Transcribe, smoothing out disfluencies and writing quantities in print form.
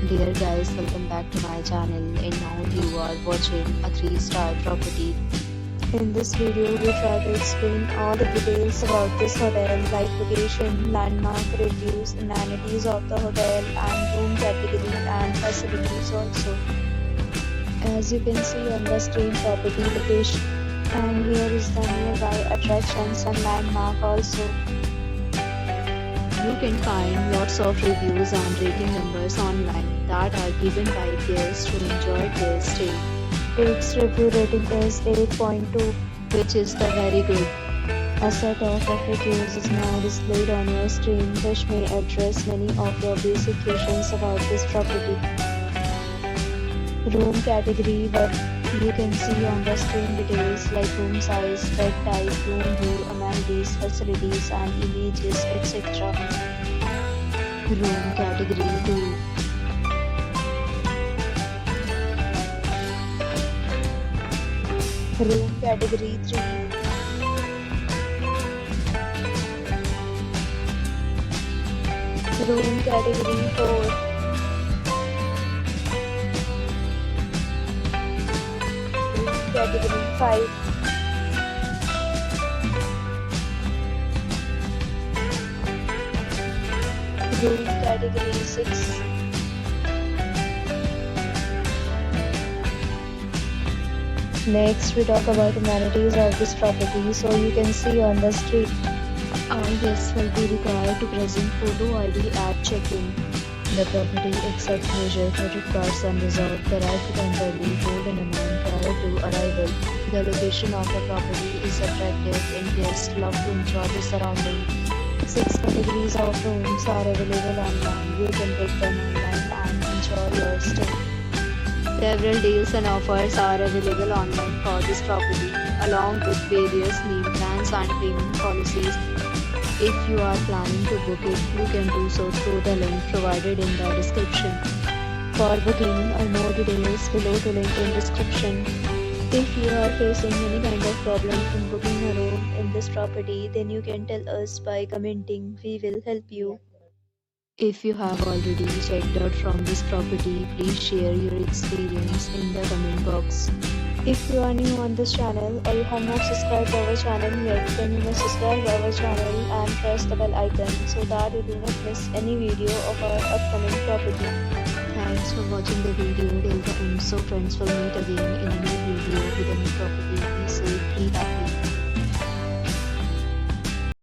Dear guys, welcome back to my channel, and now you are watching a 3-star property. In this video, we try to explain all the details about this hotel like location, landmark, reviews, amenities of the hotel and room category and facilities also. As you can see on the screen, property location, and here is the nearby attractions and landmark also. You can find lots of reviews and rating numbers online that are given by guests who enjoyed their stay. Its review rating is 8.2, which is the very good. A set of reviews is now displayed on your screen, which may address many of your basic questions about this property. Room category, but you can see on the screen details like room size, bed type, room view, amenities, facilities and images, etc. Room category 2. Room category 3. Room category 4. Category 5. Room category 6. Next, we talk about amenities of this property. So you can see on the screen, all guests will be required to present photo ID at check-in. The property accepts major credit cards and reserves the right to temporarily hold an amount prior to arrival. The location of the property is attractive and guests love to enjoy the surroundings. 6 categories of rooms are available online. You can book them online and enjoy your stay. Several deals and offers are available online for this property, along with various meal plans and payment policies. If you are planning to book it, you can do so through the link provided in the description. For booking or more details, below the link in description. If you are facing any kind of problem in booking a room in this property, then you can tell us by commenting. We will help you. If you have already checked out from this property, please share your experience in the comment box. If you are new on this channel or you have not subscribed our channel yet, then you must subscribe our channel and press the bell icon so that you do not miss any video of our upcoming property. Thanks for watching the video till the end. So friends, will meet again in a new video with a new property. Be safe, be happy.